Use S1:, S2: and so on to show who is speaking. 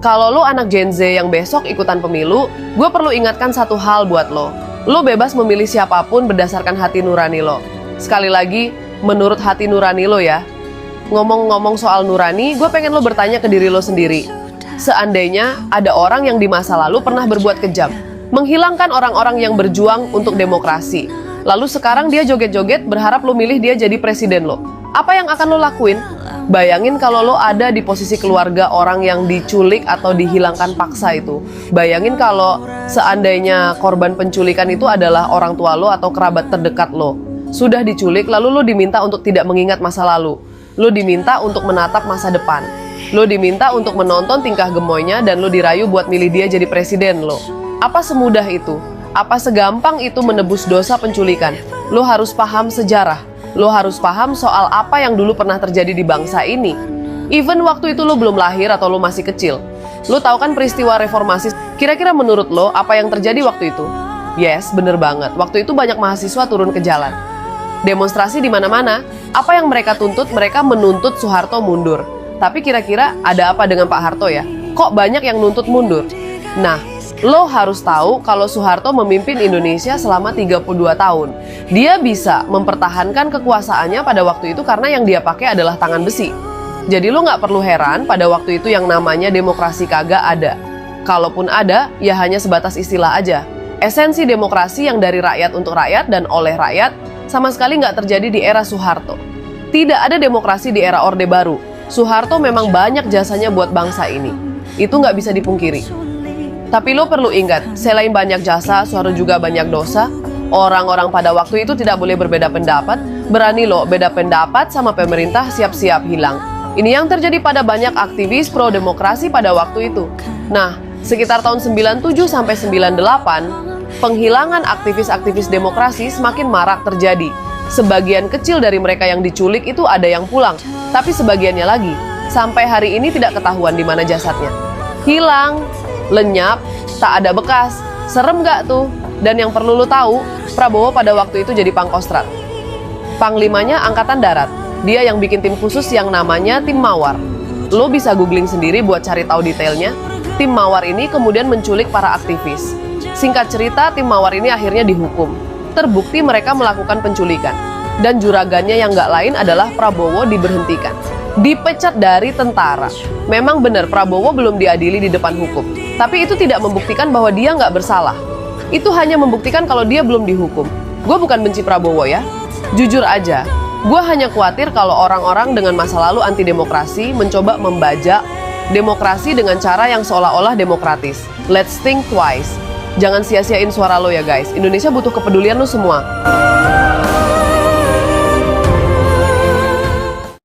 S1: Kalau lo anak Gen Z yang besok ikutan pemilu, gue perlu ingatkan satu hal buat lo. Lo bebas memilih siapapun berdasarkan hati nurani lo. Sekali lagi, menurut hati nurani lo ya. Ngomong-ngomong soal nurani, gue pengen lo bertanya ke diri lo sendiri. Seandainya ada orang yang di masa lalu pernah berbuat kejam, menghilangkan orang-orang yang berjuang untuk demokrasi, lalu sekarang dia joget-joget berharap lo milih dia jadi presiden lo. Apa yang akan lo lakuin? Bayangin kalau lo ada di posisi keluarga orang yang diculik atau dihilangkan paksa itu. Bayangin kalau seandainya korban penculikan itu adalah orang tua lo atau kerabat terdekat lo. Sudah diculik, lalu lo diminta untuk tidak mengingat masa lalu. Lo diminta untuk menatap masa depan. Lo diminta untuk menonton tingkah gemoynya dan lo dirayu buat milih dia jadi presiden lo. Apa semudah itu? Apa segampang itu menebus dosa penculikan? Lo harus paham sejarah. Lo harus paham soal apa yang dulu pernah terjadi di bangsa ini. Even waktu itu lo belum lahir atau lo masih kecil. Lo tahu kan peristiwa reformasi? Kira-kira menurut lo apa yang terjadi waktu itu? Yes, bener banget. Waktu itu banyak mahasiswa turun ke jalan. Demonstrasi di mana-mana. Apa yang mereka tuntut? Mereka menuntut Soeharto mundur. Tapi kira-kira ada apa dengan Pak Harto ya? Kok banyak yang nuntut mundur? Nah, lo harus tahu kalau Soeharto memimpin Indonesia selama 32 tahun. Dia bisa mempertahankan kekuasaannya pada waktu itu karena yang dia pakai adalah tangan besi. Jadi lo nggak perlu heran pada waktu itu yang namanya demokrasi kagak ada. Kalaupun ada, ya hanya sebatas istilah aja. Esensi demokrasi yang dari rakyat untuk rakyat dan oleh rakyat sama sekali nggak terjadi di era Soeharto. Tidak ada demokrasi di era Orde Baru. Soeharto memang banyak jasanya buat bangsa ini. Itu nggak bisa dipungkiri. Tapi lo perlu ingat, selain banyak jasa, Soeharto juga banyak dosa. Orang-orang pada waktu itu tidak boleh berbeda pendapat. Berani lo beda pendapat sama pemerintah, siap-siap hilang. Ini yang terjadi pada banyak aktivis pro-demokrasi pada waktu itu. Nah, sekitar tahun 97 sampai 98, penghilangan aktivis-aktivis demokrasi semakin marak terjadi. Sebagian kecil dari mereka yang diculik itu ada yang pulang, tapi sebagiannya lagi, sampai hari ini tidak ketahuan di mana jasadnya. Hilang, lenyap, tak ada bekas. Serem gak tuh? Dan yang perlu lo tahu, Prabowo pada waktu itu jadi Pangkostrat. Panglimanya Angkatan Darat. Dia yang bikin tim khusus yang namanya Tim Mawar. Lo bisa googling sendiri buat cari tahu detailnya. Tim Mawar ini kemudian menculik para aktivis. Singkat cerita, Tim Mawar ini akhirnya dihukum. Terbukti mereka melakukan penculikan. Dan juragannya yang gak lain adalah Prabowo diberhentikan. Dipecat dari tentara. Memang benar Prabowo belum diadili di depan hukum. Tapi itu tidak membuktikan bahwa dia nggak bersalah. Itu hanya membuktikan kalau dia belum dihukum. Gue bukan benci Prabowo ya. Jujur aja, gue hanya khawatir kalau orang-orang dengan masa lalu anti demokrasi mencoba membajak demokrasi dengan cara yang seolah-olah demokratis. Let's think twice. Jangan sia-siain suara lo ya guys. Indonesia butuh kepedulian lo semua.